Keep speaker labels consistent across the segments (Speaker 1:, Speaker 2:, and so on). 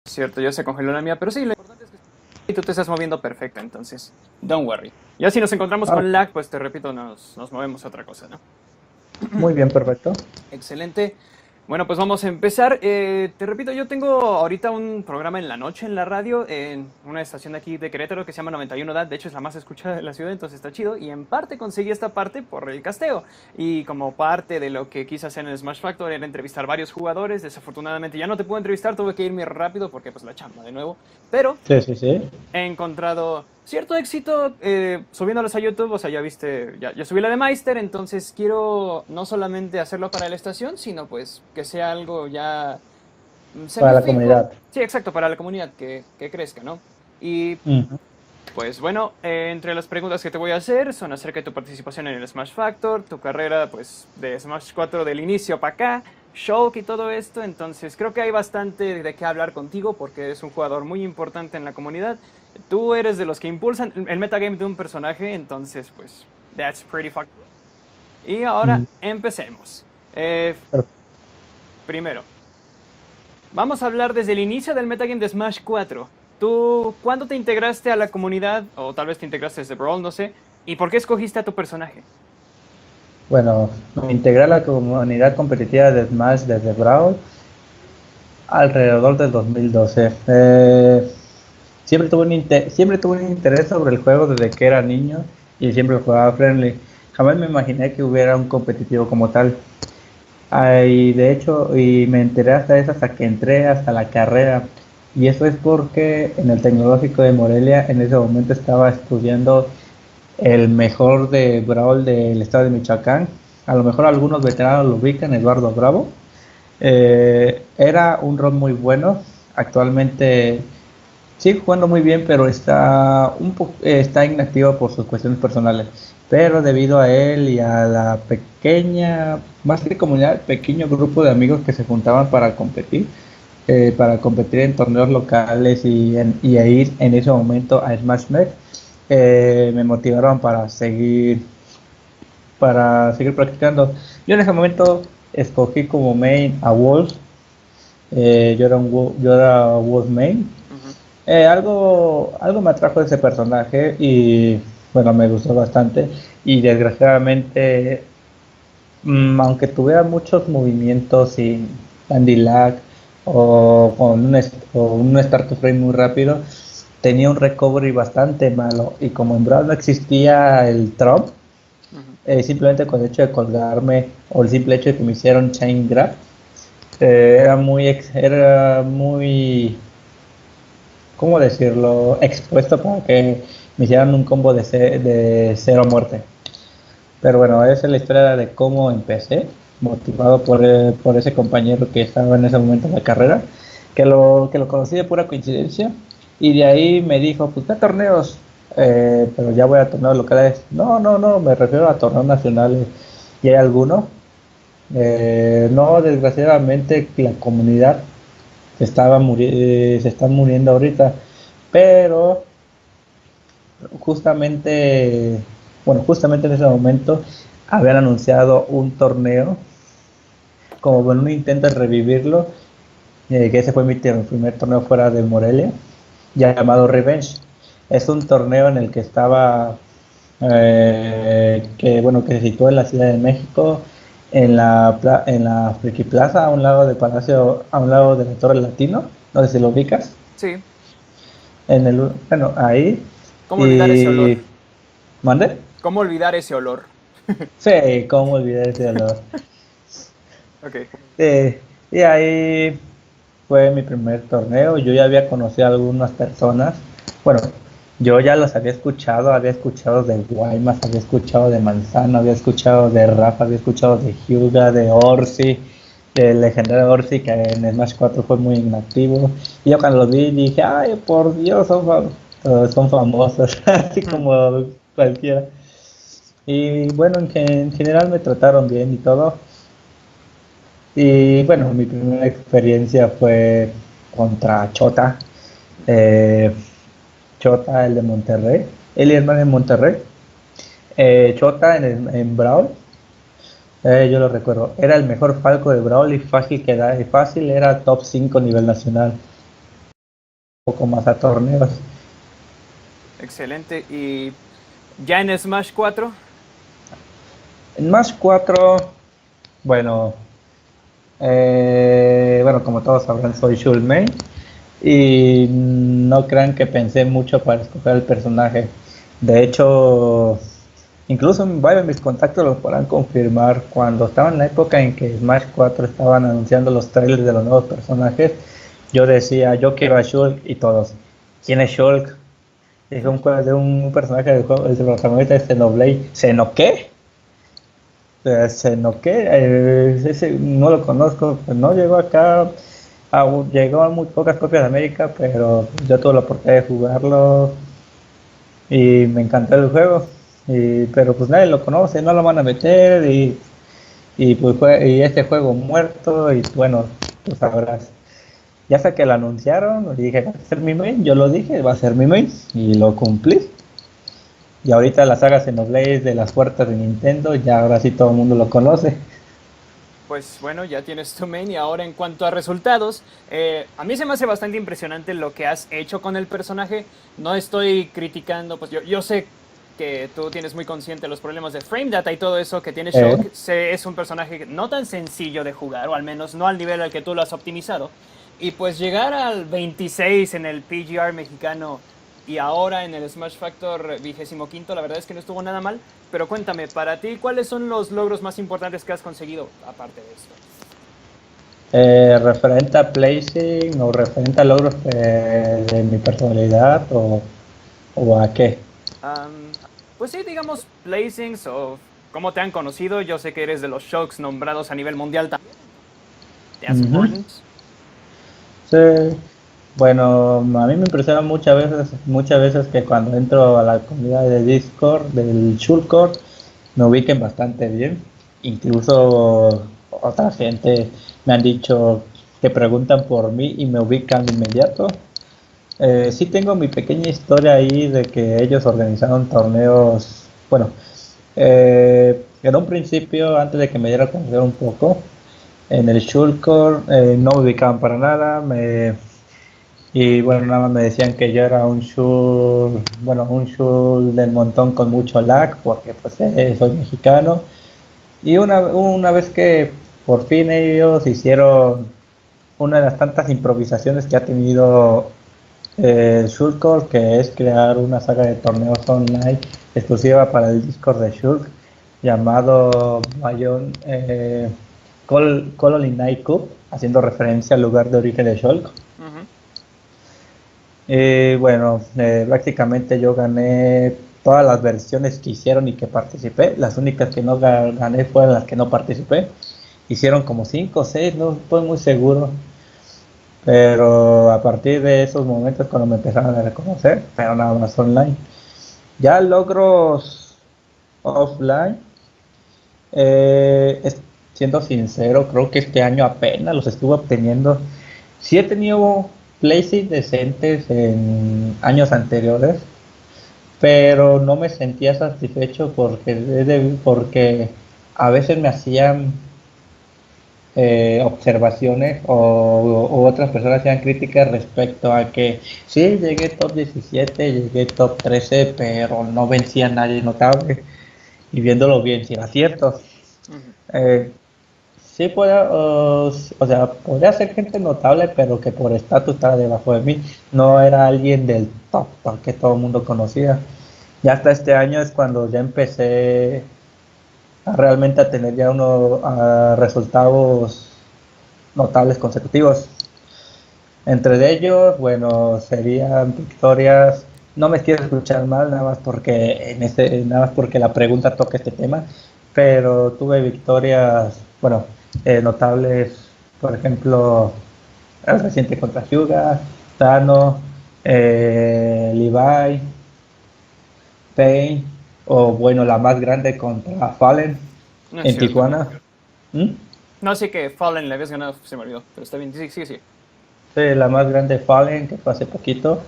Speaker 1: Cierto, ya se congeló la mía, pero sí, lo importante es que tú te estás moviendo perfecto, entonces, don't worry. Ya si nos encontramos
Speaker 2: Ah,
Speaker 1: con lag, pues te repito, nos movemos a otra cosa, ¿no?
Speaker 2: muy bien, perfecto.
Speaker 1: Excelente. Bueno, pues vamos a empezar. Te repito, yo tengo ahorita un programa en la noche en la radio, en una estación de aquí de Querétaro que se llama 91 DAT. De hecho, es la más escuchada de la ciudad, entonces está chido. Y en parte conseguí esta parte por el casteo. Y como parte de lo que quise hacer en el Smash Factor era entrevistar varios jugadores. Desafortunadamente ya no te puedo entrevistar, tuve que irme rápido porque pues la chamba de nuevo. Pero
Speaker 2: Sí, sí, sí.
Speaker 1: he encontrado cierto éxito subiéndolos a YouTube. O sea, ya viste, ya subí la de Meister, entonces quiero no solamente hacerlo para la estación, sino pues que sea algo ya
Speaker 2: Para la
Speaker 1: semifijo.
Speaker 2: comunidad.
Speaker 1: Sí, exacto, para la comunidad que crezca, ¿no? Y
Speaker 2: Ujú.
Speaker 1: pues bueno, entre las preguntas que te voy a hacer son acerca de tu participación en el Smash Factor, tu carrera pues de Smash 4 del inicio para acá, Shulk y todo esto. Entonces creo que hay bastante de qué hablar contigo porque eres un jugador muy importante en la comunidad. Tú eres de los que impulsan el metagame de un personaje, entonces pues that's pretty fucking cool. Y ahora
Speaker 2: Mm,
Speaker 1: empecemos. Eh,
Speaker 2: per-
Speaker 1: Primero, vamos a hablar desde el inicio del metagame de Smash 4. ¿Tú cuándo te integraste a la comunidad? O tal vez te integraste desde Brawl, no sé. ¿Y por qué escogiste a tu personaje?
Speaker 2: Bueno, me integré a la comunidad competitiva de Smash desde Brawl alrededor del 2012. Siempre tuve un interés sobre el juego desde que era niño y siempre jugaba friendly. Jamás me imaginé que hubiera un competitivo como tal. Y de hecho, y me enteré hasta eso, hasta que entré hasta la carrera. Y eso es porque en el Tecnológico de Morelia en ese momento estaba estudiando el mejor de Brawl del estado de Michoacán. A lo mejor algunos veteranos lo ubican, Eduardo Bravo. Era un rol muy bueno. Actualmente sigue jugando muy bien, pero está inactivo por sus cuestiones personales. Pero debido a él y a la pequeña, más que comunidad, pequeño grupo de amigos que se juntaban para competir en torneos locales y a ir en ese momento a Smash Mech, me motivaron para seguir practicando. Yo en ese momento escogí como main a Wolf. Yo era Wolf main.
Speaker 1: Ujú.
Speaker 2: Algo me atrajo de ese personaje y bueno, me gustó bastante. Y desgraciadamente, aunque tuviera muchos movimientos sin anti-lag o un start to frame muy rápido, tenía un recovery bastante malo. Y como en Brawl no existía el Trump,
Speaker 1: Ujú.
Speaker 2: simplemente con el hecho de colgarme o el simple hecho de que me hicieron chain grab, era muy, ¿cómo decirlo?, expuesto para que me hicieran un combo de cero muerte. Pero bueno, esa es la historia de cómo empecé, motivado por ese compañero que estaba en ese momento en la carrera, que lo conocí de pura coincidencia, y de ahí me dijo, pues ve a torneos, pero ya voy a torneos locales. No, no, no, me refiero a torneos nacionales. ¿Y hay alguno? No, desgraciadamente la comunidad se está muriendo ahorita, pero justamente, bueno, justamente en ese momento habían anunciado un torneo como en un intento de revivirlo, que ese fue mi primer torneo fuera de Morelia, llamado Revenge. Es un torneo en el que que se situó en la Ciudad de México, en la Friki Plaza, a un lado del Palacio, a un lado de la Torre Latino, no sé si lo ubicas,
Speaker 1: Sí.
Speaker 2: bueno, ahí,
Speaker 1: ¿Cómo olvidar ese olor?
Speaker 2: y ¿mande?
Speaker 1: ¿Cómo olvidar ese olor?
Speaker 2: Sí, cómo olvidar ese dolor.
Speaker 1: Ok.
Speaker 2: Sí, y ahí fue mi primer torneo. Yo ya había conocido a algunas personas. Bueno, yo ya los había escuchado de Guaymas, había escuchado de Manzano, había escuchado de Rafa, había escuchado de Hyuga, de Orsi, del legendario Orsi que en Smash 4 fue muy inactivo. Y yo cuando los vi dije, ay, por Dios, son famosos, así como cualquiera. Y bueno, en general me trataron bien y todo. Y bueno, mi primera experiencia fue contra Chota. eh, Chota, el de Monterrey. Él y hermano en Monterrey. Chota en Brawl. Yo lo recuerdo. Era el mejor Falco de Brawl y fácil era top 5 a nivel nacional. poco más a torneos.
Speaker 1: Excelente. ¿Y ya en Smash 4?
Speaker 2: En Smash 4, bueno, bueno, como todos sabrán, soy Shul Main. Y no crean que pensé mucho para escoger el personaje. De hecho, incluso varios de mis contactos lo podrán confirmar. Cuando estaba en la época en que Smash 4 estaban anunciando los trailers de los nuevos personajes, yo decía, yo quiero a Shulk, y todos, ¿quién es Shulk? Es de un personaje del juego, el protagonista de Xenoblade. ¿Xeno qué? ¿Xeno qué? Ese no lo conozco, pues no llegó acá. Llegó a muy pocas copias de América, pero yo tuve la oportunidad de jugarlo y me encantó el juego. Pero pues nadie lo conoce, no lo van a meter y este juego muerto y bueno, pues sabrás. Ya sé que lo anunciaron y dije, va a ser mi main, yo lo dije, va a ser mi main y lo cumplí. Y ahorita la saga Xenoblade de las puertas de Nintendo, ya ahora sí todo el mundo lo conoce.
Speaker 1: Pues bueno, ya tienes tu main. Y ahora en cuanto a resultados, a mí se me hace bastante impresionante lo que has hecho con el personaje. No estoy criticando, pues yo sé que tú tienes muy consciente los problemas de frame data y todo eso que tiene Shulk. Es un personaje no tan sencillo de jugar, o al menos no al nivel al que tú lo has optimizado. Y pues llegar al 26 en el PGR mexicano y ahora en el Smash Factor 25, la verdad es que no estuvo nada mal. Pero cuéntame, para ti, ¿cuáles son los logros más importantes que has conseguido aparte de esto?
Speaker 2: Referente a placing o referente a logros de mi personalidad o a qué.
Speaker 1: Pues sí, digamos, placings o cómo te han conocido. Yo sé que eres de los Shulks nombrados a nivel mundial también. ¿Te
Speaker 2: Ujú. Sí. Bueno, a mí me impresiona muchas veces que cuando entro a la comunidad de Discord, del Shulkor, me ubiquen bastante bien. Incluso otra gente me han dicho que preguntan por mí y me ubican de inmediato. Sí tengo mi pequeña historia ahí de que ellos organizaron torneos, bueno, en un principio, antes de que me diera a conocer un poco, en el Shulkor no me ubicaban para nada, y bueno, nada más me decían que yo era un Shul, bueno, un Shul del montón con mucho lag, porque pues soy mexicano. Y una vez que por fin ellos hicieron una de las tantas improvisaciones que ha tenido Shulk, que es crear una saga de torneos online exclusiva para el Discord de Shulk, llamado Colony Night Cup, haciendo referencia al lugar de origen de Shulk.
Speaker 1: Uh-huh.
Speaker 2: Y bueno, prácticamente yo gané todas las versiones que hicieron y que participé. Las únicas que no gané fueron las que no participé. Hicieron como 5 o 6, no estoy muy seguro. Pero a partir de esos momentos cuando me empezaron a reconocer, pero nada más online. Ya logros offline, siendo sincero, creo que este año apenas los estuve obteniendo. Sí he tenido places decentes en años anteriores, pero no me sentía satisfecho porque a veces me hacían observaciones o otras personas hacían críticas respecto a que sí, llegué top 17, llegué top 13, pero no vencía a nadie notable. Y viéndolo bien, si era cierto.
Speaker 1: Uh-huh.
Speaker 2: Eh, sí, o sea, podría ser gente notable, pero que por estatus estaba debajo de mí. No era alguien del top que todo el mundo conocía. Y hasta este año es cuando ya empecé realmente a tener ya resultados notables consecutivos. Entre de ellos, bueno, serían victorias. No me quiero escuchar mal, nada más porque la pregunta toca este tema, pero tuve victorias, bueno, notables, por ejemplo, el reciente contra Hyuga, Tano, Levi, Pain, o bueno, la más grande contra Fallen
Speaker 1: No es
Speaker 2: en
Speaker 1: cierto.
Speaker 2: Tijuana. ¿Mm?
Speaker 1: No sé que Fallen le habías ganado, se me olvidó, pero está bien, sí, sí, sí.
Speaker 2: Sí, la más grande Fallen, que fue hace poquito.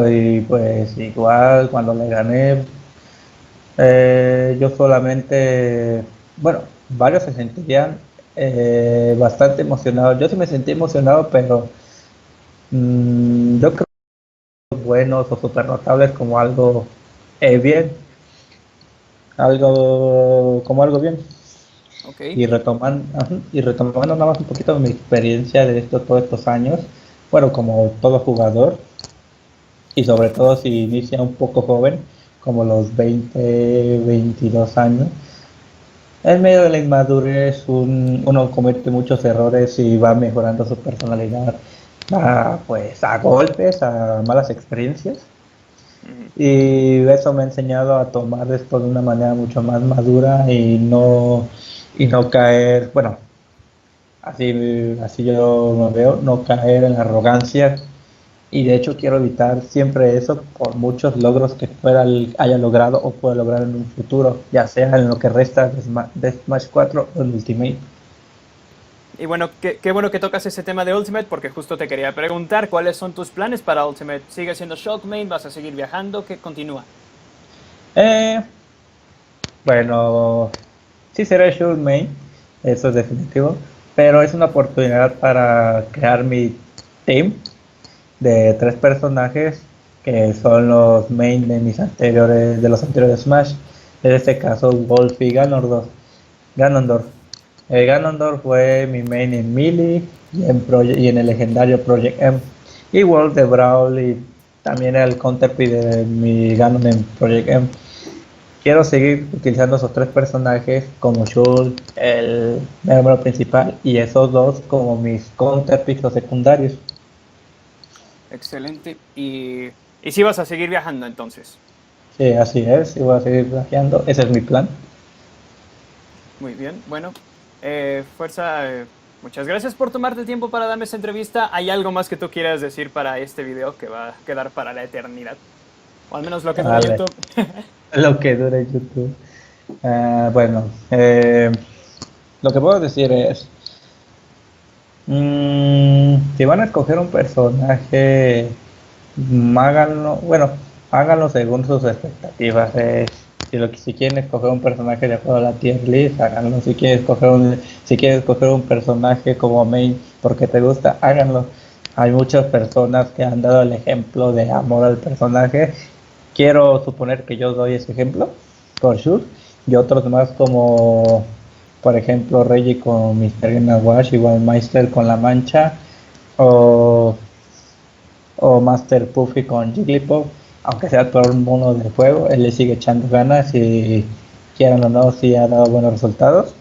Speaker 2: Y pues igual cuando le gané, yo solamente, bueno, varios se sentirían bastante emocionados. Yo sí me sentí emocionado, pero yo creo buenos o súper notables como algo bien, como algo bien.
Speaker 1: Ok.
Speaker 2: Y retomando nada más un poquito mi experiencia de todos estos años, bueno, como todo jugador, y sobre todo si inicia un poco joven, como los 20 22 años, en medio de la inmadurez uno comete muchos errores y va mejorando su personalidad, pues a golpes, a malas experiencias.
Speaker 1: Ujú.
Speaker 2: Y eso me ha enseñado a tomar esto de una manera mucho más madura y no caer, bueno, así yo lo veo, no caer en la arrogancia. Y de hecho quiero evitar siempre eso por muchos logros que haya logrado o pueda lograr en un futuro, ya sea en lo que resta de Smash 4 o el Ultimate.
Speaker 1: Y bueno, qué bueno que tocas ese tema de Ultimate, porque justo te quería preguntar cuáles son tus planes para Ultimate. ¿Sigues siendo Shockmain? ¿Vas a seguir viajando? ¿Qué continúa?
Speaker 2: Eh, bueno, sí será Shoot Main, eso es definitivo, pero es una oportunidad para crear mi team de 3 personajes que son los main de los anteriores Smash. En este caso, Wolf y Ganondorf. Ganondorf fue mi main en Melee y en el legendario Project M. Y Wolf de Brawl y también el counterpick de mi Ganon en Project M. Quiero seguir utilizando esos 3 personajes como Shul, el miembro principal, y esos dos como mis counterpicks o secundarios.
Speaker 1: Excelente. Y sí vas a seguir viajando entonces.
Speaker 2: Sí, así es, y voy a seguir viajando, ese es mi plan.
Speaker 1: Muy bien. Bueno, Fuerza, muchas gracias por tomarte el tiempo para darme esta entrevista. ¿Hay algo más que tú quieras decir para este video que va a quedar para la eternidad? O al menos lo que dura
Speaker 2: Vale,
Speaker 1: YouTube.
Speaker 2: lo que dure YouTube. Bueno, lo que puedo decir es, si van a escoger un personaje, háganlo, bueno, háganlo según sus expectativas. Si quieren escoger un personaje de acuerdo a la tier list, háganlo. Si quieres escoger un personaje como main porque te gusta, háganlo. Hay muchas personas que han dado el ejemplo de amor al personaje. Quiero suponer que yo doy ese ejemplo, por sure. Y otros más como, por ejemplo, Reggie con Mr. Game Watch, igual Meister con La Mancha, o Master Puffy con Jigglypuff, aunque sea por un mono de juego, él le sigue echando ganas y quieran o no, sí ha dado buenos resultados.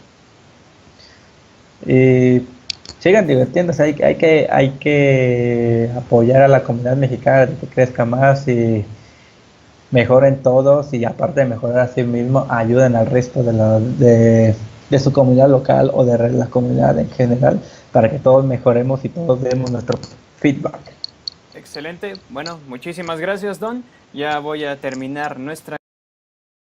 Speaker 2: Y sigan divirtiéndose, hay que apoyar a la comunidad mexicana de que crezca más y mejoren todos y aparte de mejorar a sí mismo, ayuden al resto de su comunidad local o de la comunidad en general para que todos mejoremos y todos demos nuestro feedback.
Speaker 1: Excelente. Bueno, muchísimas gracias, Don. Ya voy a terminar nuestra